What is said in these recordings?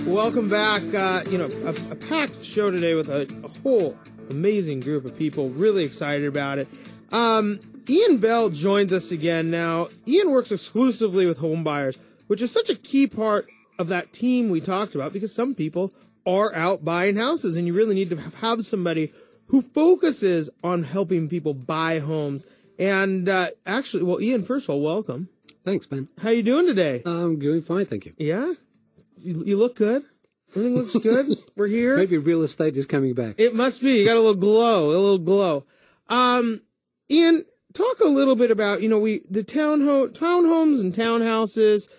Welcome back. A packed show today with a whole amazing group of people. Really excited about it. Ian Bell joins us again now. Ian works exclusively with home buyers, which is such a key part of that team we talked about, because some people are out buying houses, and you really need to have somebody who focuses on helping people buy homes. And Ian, first of all, welcome. Thanks, Ben. How you doing today? I'm doing fine, thank you. Yeah? You look good. Everything looks good. We're here. Maybe real estate is coming back. It must be. You got a little glow. Ian, talk a little bit about, the townhomes and townhouses.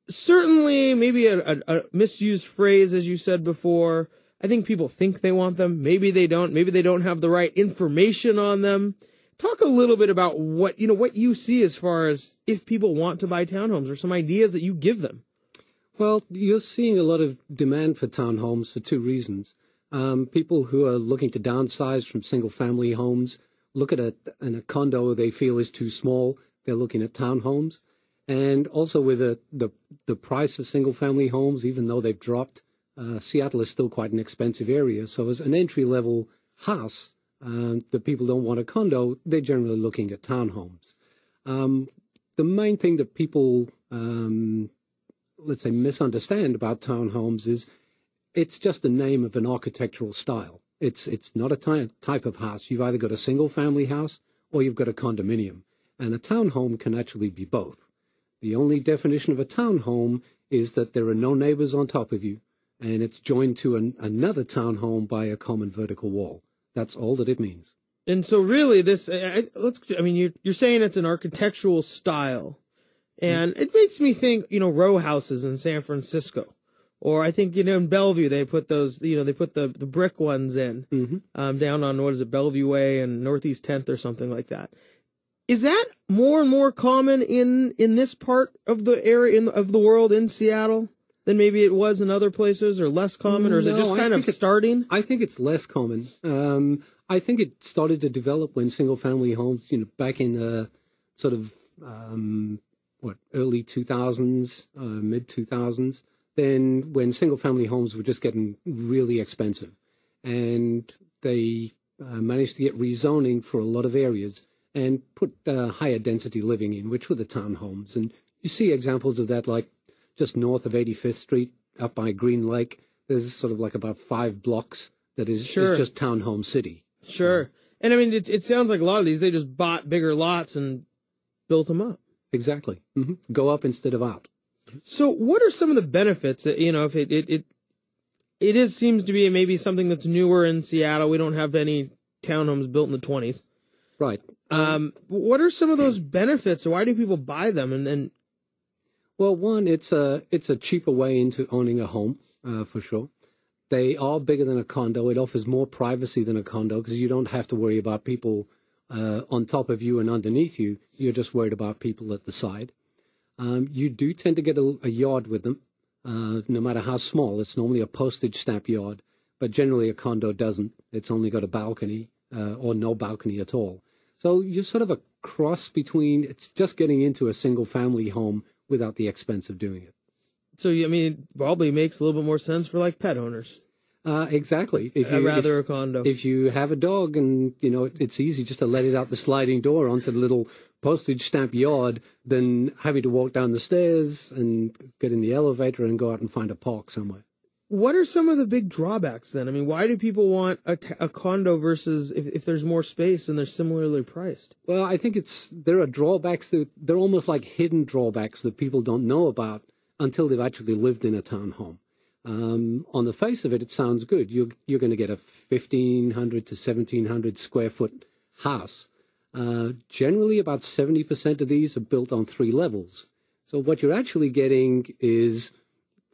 Certainly, maybe a misused phrase, as you said before. I think people think they want them. Maybe they don't. Maybe they don't have the right information on them. Talk a little bit about what you see as far as if people want to buy townhomes, or some ideas that you give them. Well, you're seeing a lot of demand for townhomes for two reasons. People who are looking to downsize from single-family homes look at a condo they feel is too small. They're looking at townhomes. And also with the price of single-family homes, even though they've dropped, Seattle is still quite an expensive area. So as an entry-level house, the people don't want a condo, they're generally looking at townhomes. The main thing that people, let's say, misunderstand about townhomes is it's just the name of an architectural style. It's not a type of house. You've either got a single-family house or you've got a condominium. And a townhome can actually be both. The only definition of a townhome is that there are no neighbors on top of you, and it's joined to another townhome by a common vertical wall. That's all that it means. And so really you're saying it's an architectural style. And it makes me think, row houses in San Francisco. Or I think, in Bellevue, they put those, they put the brick ones in, down on, Bellevue Way and Northeast 10th or something like that. Is that more and more common in this part of the area, of the world, in Seattle, than maybe it was in other places, or less common, or is it just kind of starting? I think it's less common. I think it started to develop when single-family homes, back in the sort of, early 2000s, mid-2000s, then when single-family homes were just getting really expensive. And they managed to get rezoning for a lot of areas and put higher density living in, which were the townhomes. And you see examples of that, like just north of 85th Street, up by Green Lake. There's sort of like about 5 blocks that is just townhome city. Sure. So, and I mean, it sounds like a lot of these, they just bought bigger lots and built them up. Exactly. Go up instead of out. So what are some of the benefits that, if it seems to be maybe something that's newer in Seattle. We don't have any townhomes built in the 20s. Right. What are some of those benefits? Why do people buy them? And then, well, one, it's a cheaper way into owning a home, for sure. They are bigger than a condo. It offers more privacy than a condo because you don't have to worry about people on top of you and underneath you. You're just worried about people at the side. You do tend to get a yard with them, no matter how small. It's normally a postage stamp yard, but generally a condo doesn't. It's only got a balcony or no balcony at all. So you're sort of a cross between, it's just getting into a single-family home without the expense of doing it. So, it probably makes a little bit more sense for, like, pet owners. Exactly. Rather a condo. If you have a dog and, it's easy just to let it out the sliding door onto the little postage stamp yard than having to walk down the stairs and get in the elevator and go out and find a park somewhere. What are some of the big drawbacks then? I mean, why do people want a condo versus if there's more space and they're similarly priced? Well, I think there are drawbacks they're almost like hidden drawbacks that people don't know about until they've actually lived in a townhome. On the face of it, it sounds good. You're going to get a 1,500 to 1,700 square foot house. Generally, about 70% of these are built on 3 levels. So what you're actually getting is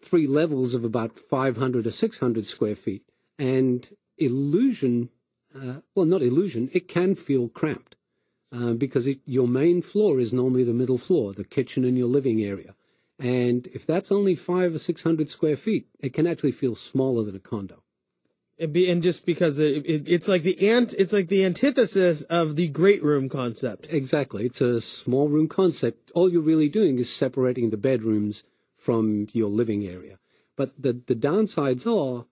3 levels of about 500 or 600 square feet. And it can feel cramped because your main floor is normally the middle floor, the kitchen and your living area. And if that's only 500 or 600 square feet, it can actually feel smaller than a condo. And just because it's like the antithesis of the great room concept. Exactly. It's a small room concept. All you're really doing is separating the bedrooms from your living area. But the downsides are,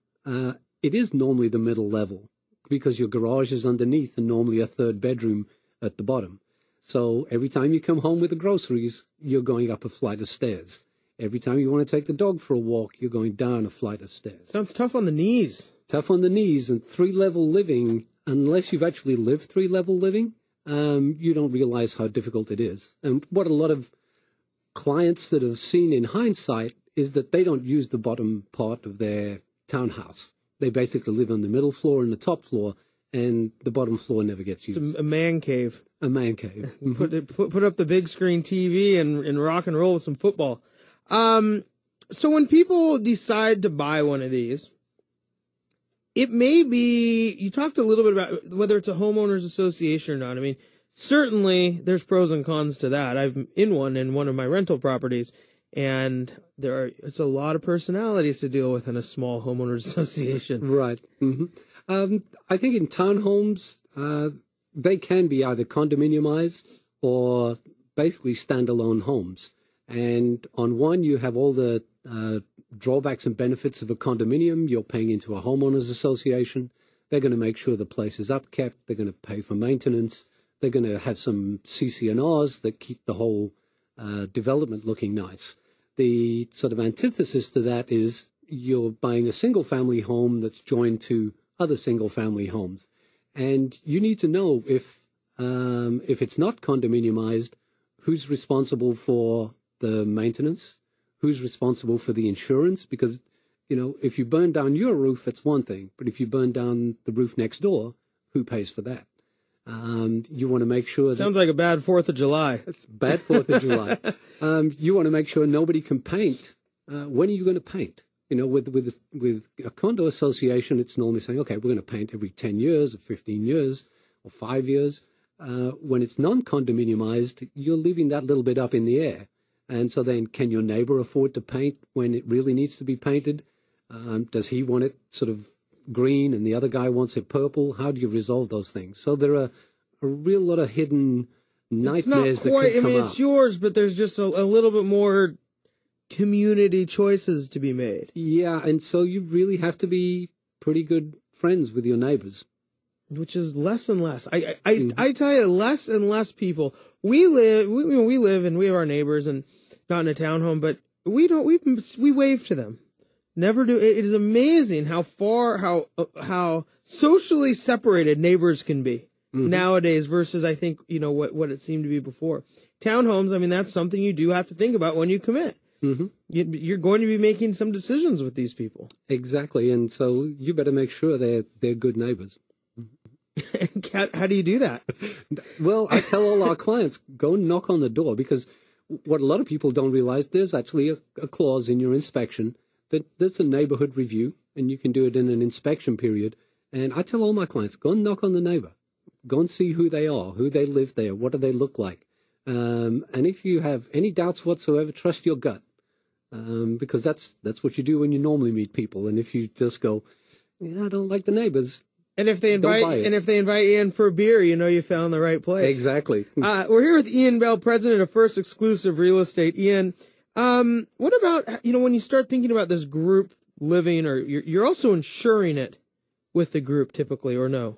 it is normally the middle level because your garage is underneath and normally a third bedroom at the bottom. So every time you come home with the groceries, you're going up a flight of stairs. Every time you want to take the dog for a walk, you're going down a flight of stairs. Sounds tough on the knees. Tough on the knees, and three-level living, unless you've actually lived three-level living, you don't realize how difficult it is. And what a lot of clients that have seen in hindsight is that they don't use the bottom part of their townhouse. They basically live on the middle floor and the top floor, and the bottom floor never gets used. It's a man cave. A man cave. Put up the big screen TV and rock and roll with some football. So when people decide to buy one of these, it may be, you talked a little bit about whether it's a homeowners association or not. I mean, certainly there's pros and cons to that. I'm in one of my rental properties, and it's a lot of personalities to deal with in a small homeowners association. Right. Mm-hmm. I think in townhomes, they can be either condominiumized or basically standalone homes. And on one, you have all the drawbacks and benefits of a condominium. You're paying into a homeowners association. They're going to make sure the place is upkept. They're going to pay for maintenance. They're going to have some CC&Rs that keep the whole development looking nice. The sort of antithesis to that is you're buying a single-family home that's joined to other single-family homes. And you need to know if it's not condominiumized, who's responsible for the maintenance, who's responsible for the insurance, because, if you burn down your roof, it's one thing, but if you burn down the roof next door, who pays for that? You want to make sure Sounds like a bad 4th of July. It's bad 4th of July. You want to make sure nobody can paint. When are you going to paint? With a condo association, it's normally saying, okay, we're going to paint every 10 years or 15 years or 5 years. When it's non-condominiumized, you're leaving that little bit up in the air. And so then, can your neighbor afford to paint when it really needs to be painted? Does he want it sort of green and the other guy wants it purple? How do you resolve those things? So there are a real lot of hidden nightmares that could come up. It's yours, but there's just a little bit more community choices to be made. Yeah, and so you really have to be pretty good friends with your neighbors. Which is less and less. I tell you, less and less people. We live and we have our neighbors, and not in a townhome, but we wave to them. Never do. It is amazing how socially separated neighbors can be nowadays versus, I think, what it seemed to be before. Townhomes, I mean, that's something you do have to think about when you commit. Mm-hmm. You're going to be making some decisions with these people. Exactly, and so you better make sure they're good neighbors. How do you do that? Well, I tell all our clients, go knock on the door, because what a lot of people don't realize, there's actually a clause in your inspection that there's a neighborhood review, and you can do it in an inspection period. And I tell all my clients, go and knock on the neighbor. Go and see who they are, who they live there, what do they look like. And if you have any doubts whatsoever, trust your gut. Because that's what you do when you normally meet people. And if you just go, I don't like the neighbors. And if they invite you in for a beer, you found the right place. Exactly. We're here with Ian Bell, president of First Exclusive Real Estate. Ian, what about, when you start thinking about this group living, or you're also insuring it with the group typically, or no?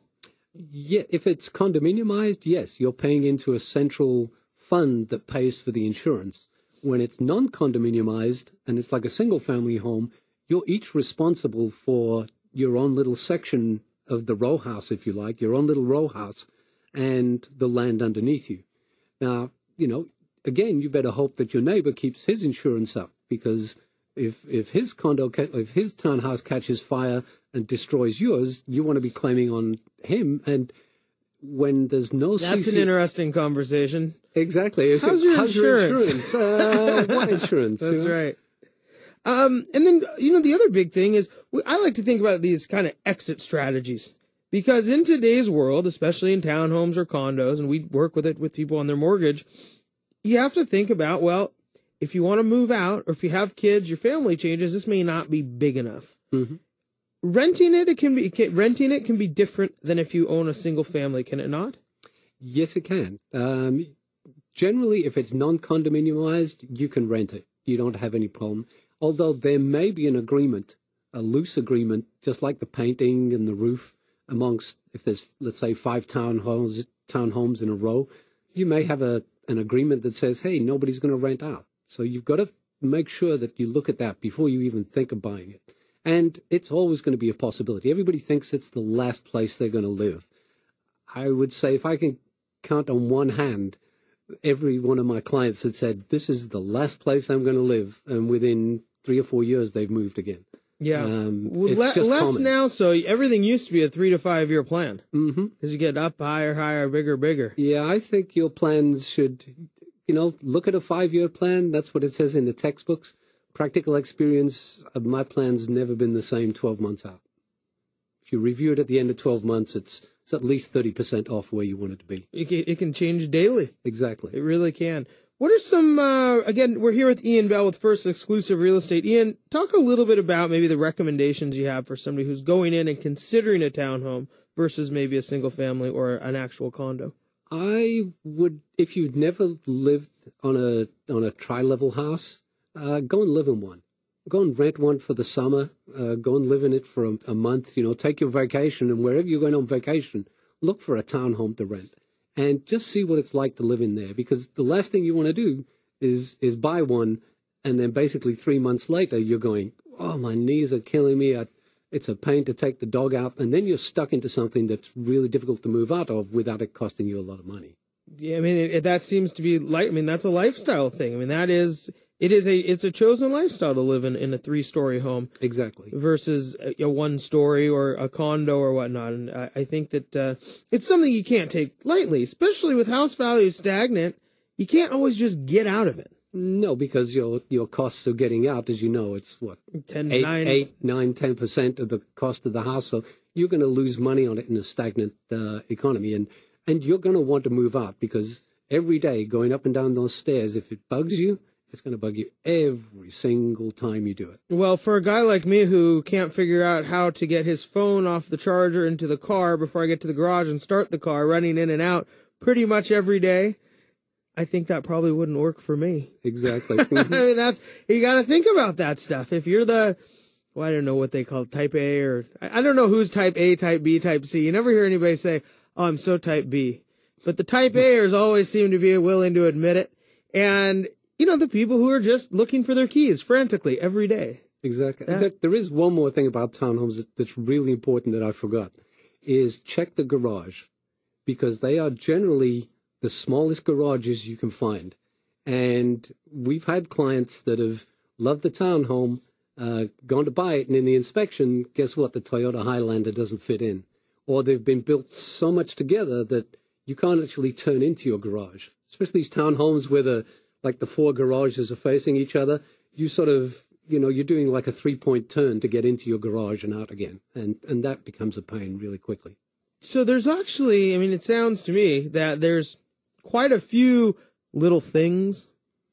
Yeah, if it's condominiumized, yes, you're paying into a central fund that pays for the insurance. When it's non-condominiumized and it's like a single-family home, you're each responsible for your own little section of the row house, if you like, your own little row house, and the land underneath you. Now, again, you better hope that your neighbor keeps his insurance up, because if his townhouse catches fire and destroys yours, you want to be claiming on him. And when there's no That's an interesting conversation. Exactly. How's your insurance? What insurance? That's right. And then, the other big thing is, I like to think about these kind of exit strategies, because in today's world, especially in townhomes or condos, and we work with people on their mortgage, you have to think about, well, if you want to move out, or if you have kids, your family changes, this may not be big enough. Mm-hmm. Renting it can be different than if you own a single family, can it not? Yes, it can. Generally, if it's non-condominiumized, you can rent it. you don't have any problem. Although there may be an agreement, a loose agreement, just like the painting and the roof amongst, if there's, let's say, 5 townhomes in a row, you may have an agreement that says, hey, nobody's going to rent out. So you've got to make sure that you look at that before you even think of buying it. And it's always going to be a possibility. Everybody thinks it's the last place they're going to live. I would say if I can count on one hand, every one of my clients had said, this is the last place I'm going to live. And within 3 or 4 years, they've moved again. Yeah. It's just less common. now, so everything used to be a 3 to 5 year plan. Mm-hmm. Because you get up higher, bigger. Yeah, I think your plans should, look at a 5-year plan. That's what it says in the textbooks. Practical experience of my plan's never been the same 12 months out. If you review it at the end of 12 months, it's at least 30% off where you want it to be. It can change daily. Exactly. It really can. What are some, again, we're here with Ian Bell with First Exclusive Real Estate. Ian, talk a little bit about maybe the recommendations you have for somebody who's going in and considering a townhome versus maybe a single family or an actual condo. I would, if you'd never lived on a tri-level house, go and live in one. Go and rent one for the summer. Go and live in it for a month. Take your vacation, and wherever you're going on vacation, look for a townhome to rent. And just see what it's like to live in there, because the last thing you want to do is buy one, and then basically 3 months later you're going, oh, my knees are killing me. It's a pain to take the dog out, and then you're stuck into something that's really difficult to move out of without it costing you a lot of money. Yeah, I mean that seems to be that's a lifestyle thing. I mean it's a chosen lifestyle to live in a 3-story home. Exactly. Versus a 1-story or a condo or whatnot. And I think that it's something you can't take lightly, especially with house values stagnant. You can't always just get out of it. No, because your costs of getting out, as you know, it's what? 10% of the cost of the house. So you're going to lose money on it in a stagnant economy. And you're going to want to move out, because every day going up and down those stairs, if it bugs you, it's going to bug you every single time you do it. Well, for a guy like me who can't figure out how to get his phone off the charger into the car before I get to the garage and start the car, running in and out pretty much every day, I think that probably wouldn't work for me. Exactly. I mean, you got to think about that stuff. If you're I don't know what they call it, type A, or I don't know who's type A, type B, type C. You never hear anybody say, oh, I'm so type B. But the type Aers always seem to be willing to admit it. And the people who are just looking for their keys frantically every day. Exactly. Yeah. There is one more thing about townhomes that's really important that I forgot, is check the garage, because they are generally the smallest garages you can find. And we've had clients that have loved the townhome, gone to buy it, and in the inspection, guess what? The Toyota Highlander doesn't fit in. Or they've been built so much together that you can't actually turn into your garage. Especially these townhomes where the 4 garages are facing each other, you sort of, you're doing like a 3-point turn to get into your garage and out again. And that becomes a pain really quickly. So there's actually, it sounds to me that there's quite a few little things,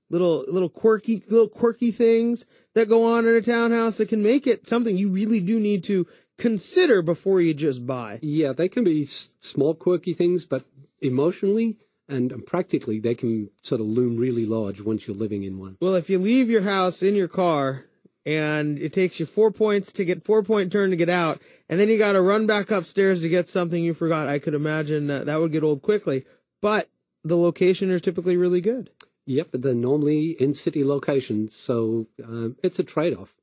little quirky things that go on in a townhouse that can make it something you really do need to consider before you just buy. Yeah, they can be small quirky things, but emotionally and practically, they can sort of loom really large once you're living in one. Well, if you leave your house in your car and it takes you 4 points to get 4-point turn to get out, and then you got to run back upstairs to get something you forgot, I could imagine that would get old quickly. But the location is typically really good. Yep, but they're normally in city locations, so it's a trade-off.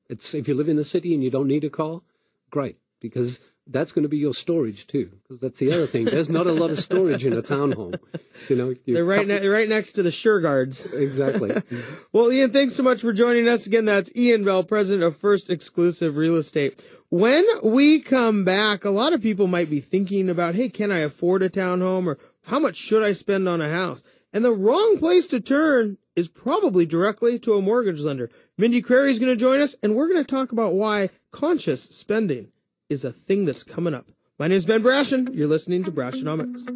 It's if you live in the city and you don't need a car, great, because that's going to be your storage too, because that's the other thing. There's not a lot of storage in a townhome. They're right next to the Sure Guards. Exactly. Well, Ian, thanks so much for joining us again. That's Ian Bell, president of First Exclusive Real Estate. When we come back, a lot of people might be thinking about, hey, can I afford a townhome, or how much should I spend on a house? And the wrong place to turn is probably directly to a mortgage lender. Mindy Crary is going to join us, and we're going to talk about why conscious spending is a thing that's coming up. My name is Ben Brashen. You're listening to Brashenomics.